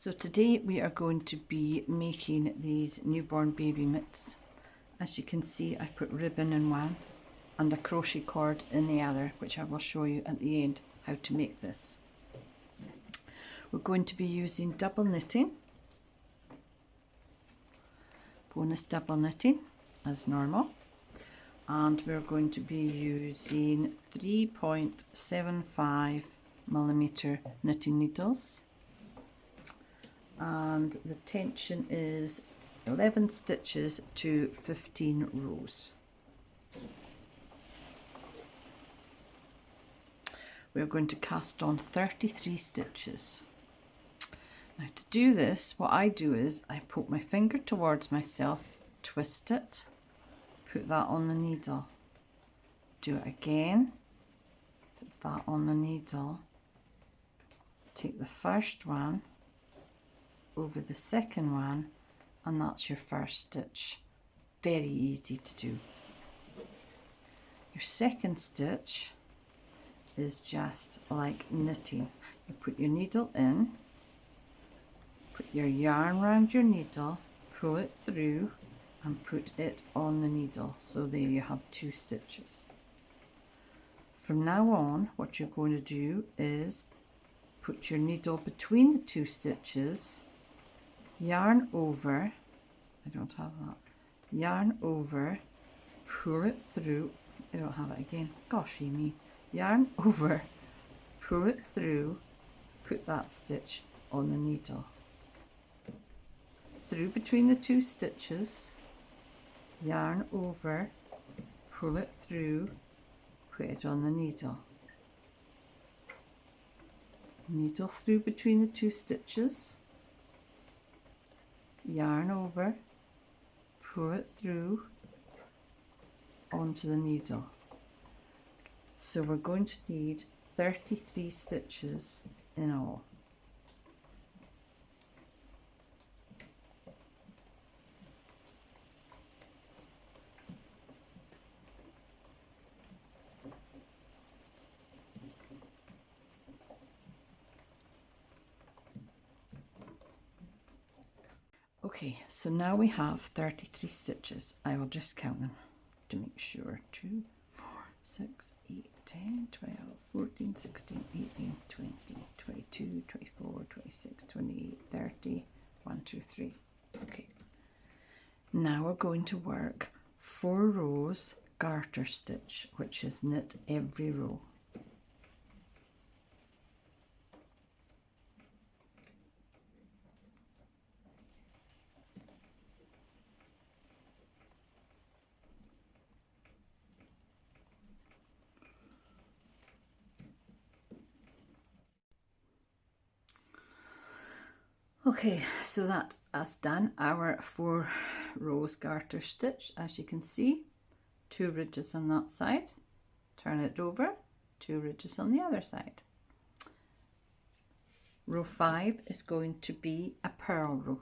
So today we are going to be making these newborn baby mitts. As you can see, I put ribbon in one and a crochet cord in the other, which I will show you at the end how to make this. We're going to be using double knitting, bonus double knitting as normal, and we're going to be using 3.75mm knitting needles, and the tension is 11 stitches to 15 rows. We're going to cast on 33 stitches. Now to do this, what I do is I put my finger towards myself, twist it, put that on the needle, do it again, put that on the needle, take the first one over the second one, and that's your first stitch. Very easy to do. Your second stitch is just like knitting. You put your needle in, put your yarn around your needle, pull it through and put it on the needle. So there you have 2 stitches. From now on, what you're going to do is put your needle between the 2 stitches, yarn over, I don't have that, yarn over, pull it through, I don't have it again, gosh me, yarn over, pull it through, put that stitch on the needle, through between the 2 stitches, yarn over, pull it through, put it on the needle, needle through between the 2 stitches, yarn over, pull it through onto the needle. So we're going to need 33 stitches in all. Okay, so now we have 33 stitches. I will just count them to make sure. 2, 4, 6, 8, 10, 12, 14, 16, 18, 20, 22, 24, 26, 28, 30, 1, 2, 3. Okay, now we're going to work 4 rows garter stitch, which is knit every row. Okay, so that has done our 4 rows garter stitch. As you can see, 2 ridges on that side, turn it over, 2 ridges on the other side. Row 5 is going to be a purl row.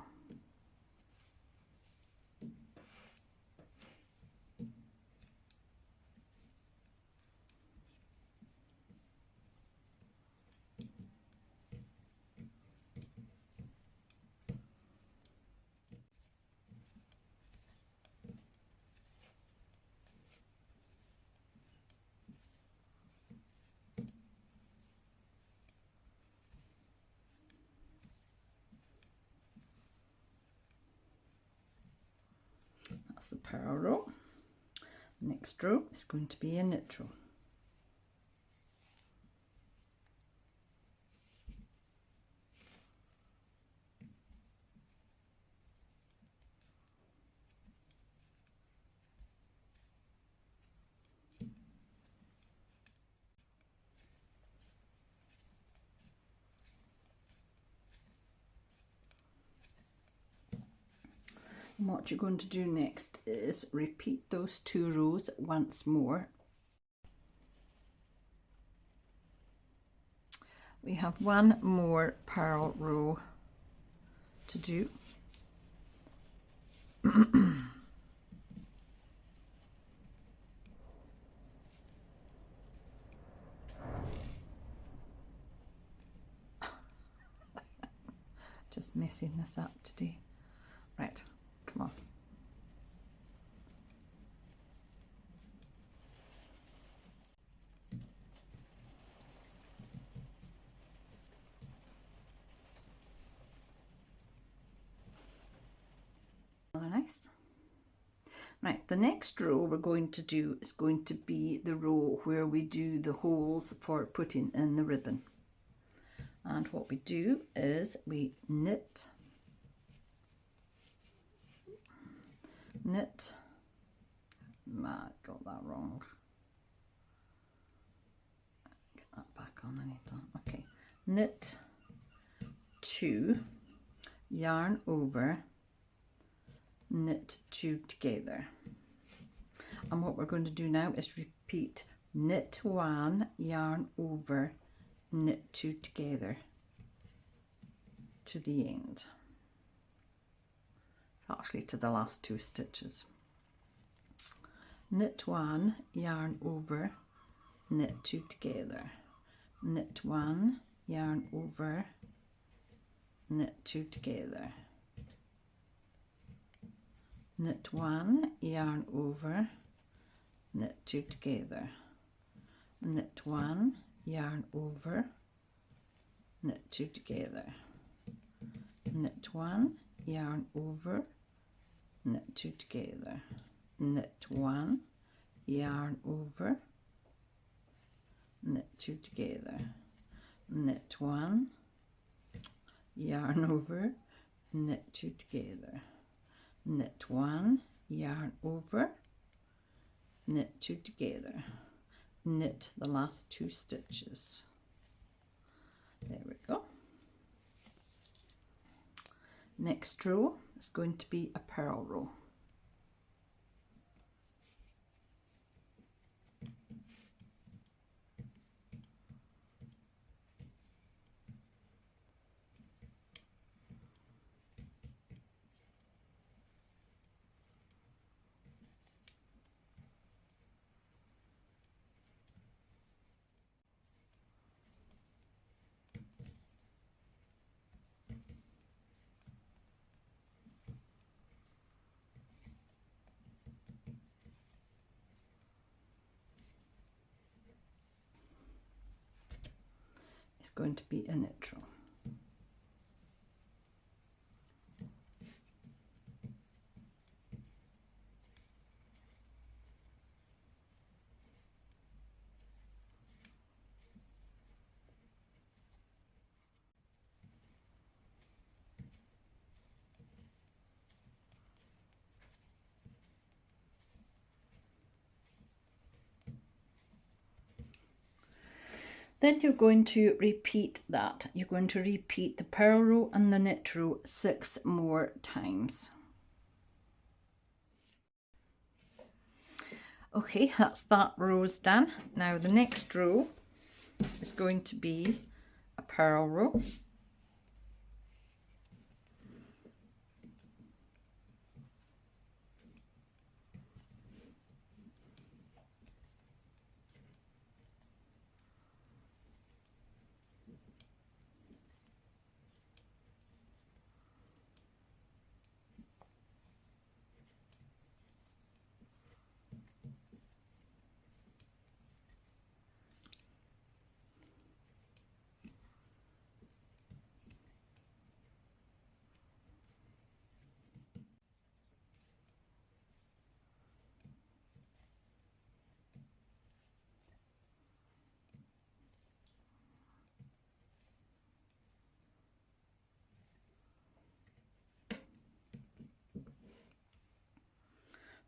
That's the purl row. Next row is going to be a knit row. And what you're going to do next is repeat those 2 rows once more. We have 1 more purl row to do. Just messing this up today. Right, come on. Nice. Right, the next row we're going to do is going to be the row where we do the holes for putting in the ribbon. And what we do is we knit, I got that wrong. Get that back on the needle. Okay, knit 2, yarn over, knit 2 together. And what we're going to do now is repeat knit 1, yarn over, knit 2 together to the end. Actually to the last 2 stitches. Knit 1, yarn over, knit 2 together. Knit 1, yarn over, knit 2 together. Knit 1, yarn over, knit 2 together. Knit 1, yarn over, knit 2 together. Knit 1, yarn over, knit 2 together. Knit 1, yarn over, knit 2 together. Knit 1, yarn over, knit 2 together. Knit 1, yarn over, knit 2 together. Knit the last 2 stitches. There we go. Next row is going to be a purl row. Going to be a knit row. Then you're going to repeat that. You're going to repeat the purl row and the knit row 6 more times. Okay, that's that row's done. Now the next row is going to be a purl row.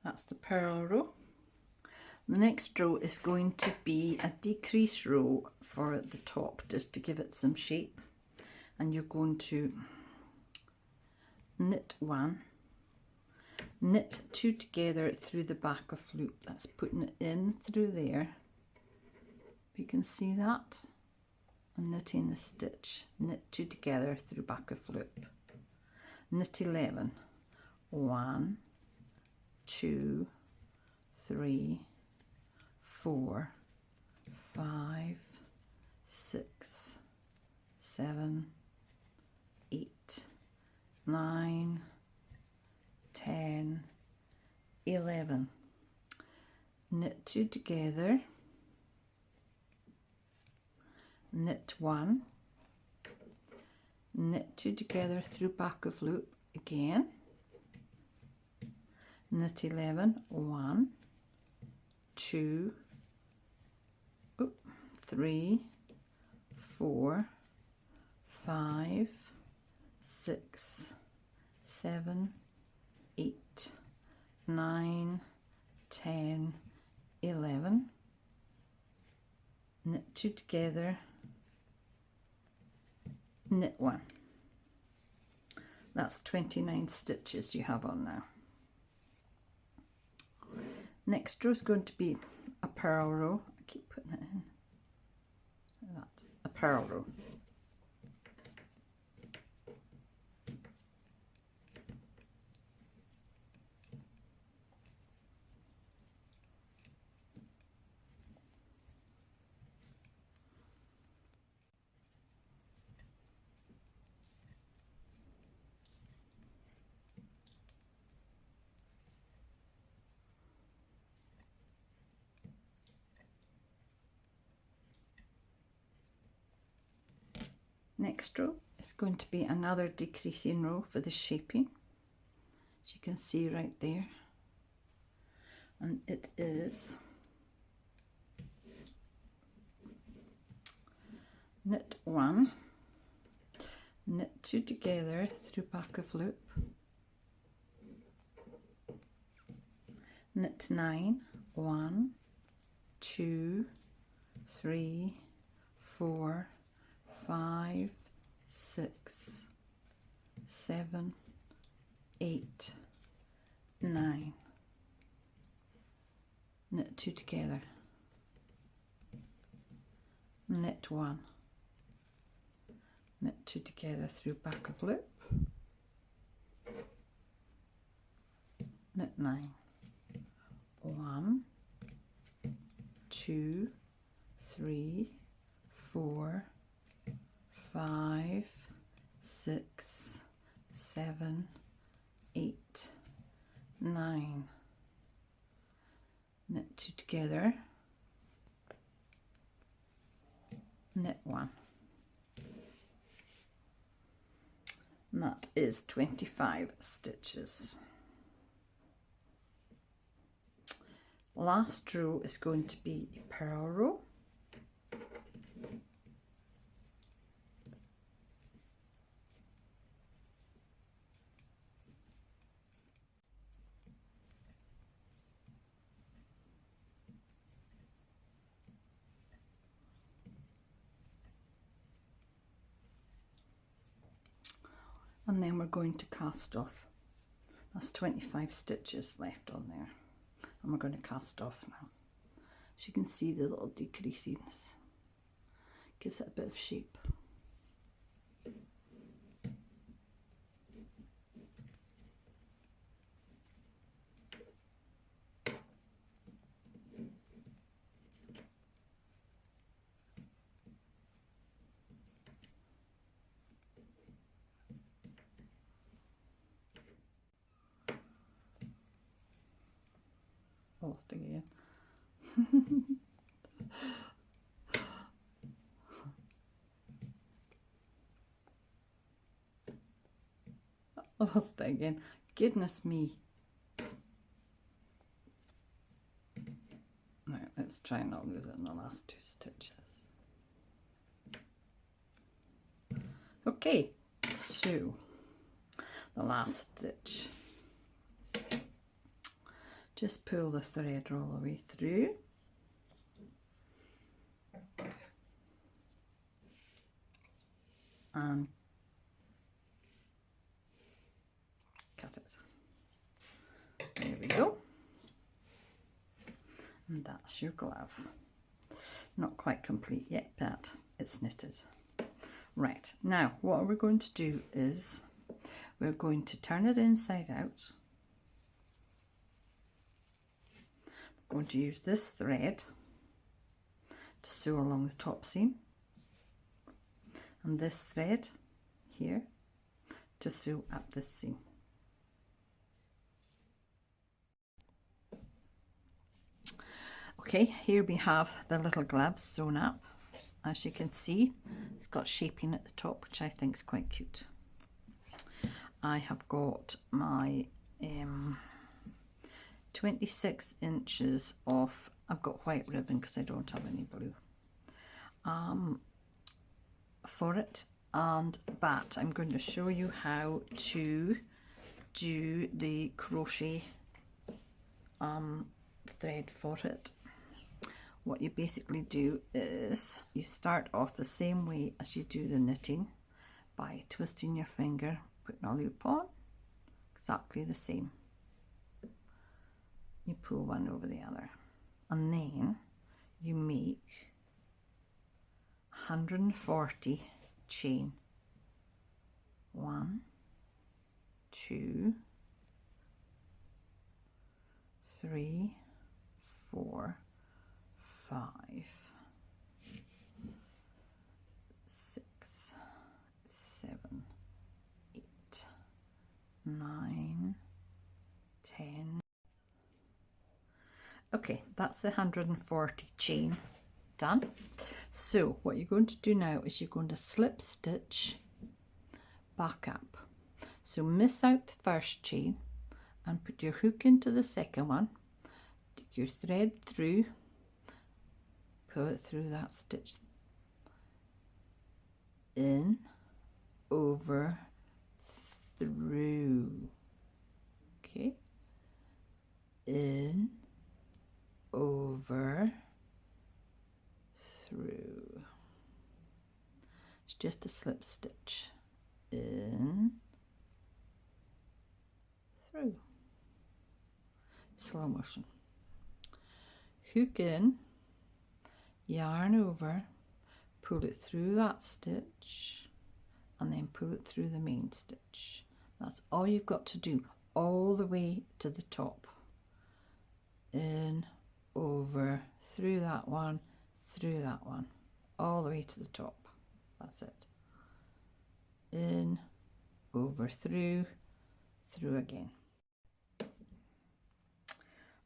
That's the purl row. The next row is going to be a decrease row for the top, just to give it some shape. And you're going to knit 1, knit 2 together through the back of loop. That's putting it in through there. You can see that. And knitting the stitch. Knit 2 together through back of loop. Knit 11. 1, 2, 3, 4, 5, 6, 7, 8, 9, 10, 11. Knit 2 together, knit 1, knit 2 together through back of loop again, knit 11, 1, 2, 3, 4, 5, 6, 7, 8, 9, 10, 11, knit 2 together, knit 1. That's 29 stitches you have on now. Next row is going to be a purl row. I keep putting it in. That, a purl row. Next row is going to be another decreasing row for the shaping, as you can see right there, and it is knit 1, knit 2 together through back of loop, knit 9, 1, 2, 3, 4, 5, 6, 7, 8, 9. Knit 2 together, knit 1, knit 2 together through back of loop, knit 9, 1, 2, 3, 4, 5, 6, 7, 8, 9. Knit 2 together, knit 1. And that is 25 stitches. Last row is going to be a purl row. And then we're going to cast off. That's 25 stitches left on there, and we're going to cast off now. As you can see, the little decreasings gives it a bit of shape. Lost again. Lost again. Goodness me. Right, let's try and not lose it in the last 2 stitches. Okay, so the last stitch. Just pull the thread all the way through. And cut it. There we go. And that's your glove. Not quite complete yet, but it's knitted. Right, now what we're going to do is we're going to turn it inside out. We're going to use this thread to sew along the top seam, and this thread here to sew up this seam. Okay, here we have the little gloves sewn up. As you can see, it's got shaping at the top, which I think is quite cute. I have got my 26 inches of, I've got white ribbon because I don't have any blue, for it. But I'm going to show you how to do the crochet thread for it. What you basically do is you start off the same way as you do the knitting, by twisting your finger, putting a loop on, exactly the same. You pull one over the other, and then you make 140 chain. 1, 2, 3, 4, 5, 6, 7, 8, 9, 10. Okay, that's the 140 chain done. So what you're going to do now is you're going to slip stitch back up. So miss out the first chain and put your hook into the second one, take your thread through, pull it through that stitch, in, over, through, okay, in, over, through. It's just a slip stitch, in, through, slow motion. Hook in, yarn over, pull it through that stitch, and then pull it through the main stitch. That's all you've got to do, all the way to the top. In, over, through that one, all the way to the top. That's it. In, over, through again.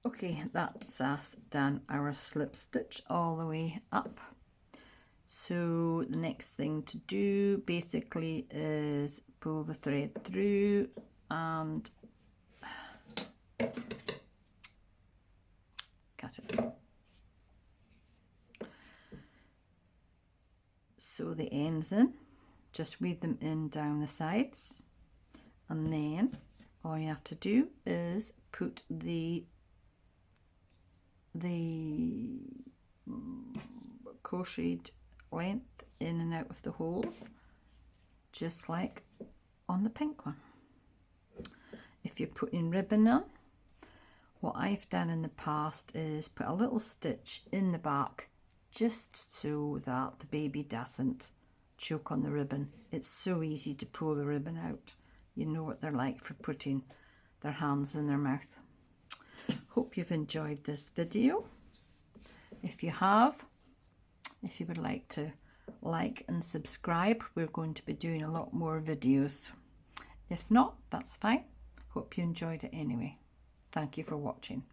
Okay, that's us done our slip stitch all the way up. So the next thing to do basically is pull the thread through and cut it. Sew the ends in, just weave them in down the sides, and then all you have to do is put the crocheted length in and out of the holes, just like on the pink one. If you're putting ribbon on, what I've done in the past is put a little stitch in the back just so that the baby doesn't choke on the ribbon. It's so easy to pull the ribbon out. You know what they're like for putting their hands in their mouth. Hope you've enjoyed this video. If you have, if you would like to like and subscribe, we're going to be doing a lot more videos. If not, that's fine. Hope you enjoyed it anyway. Thank you for watching.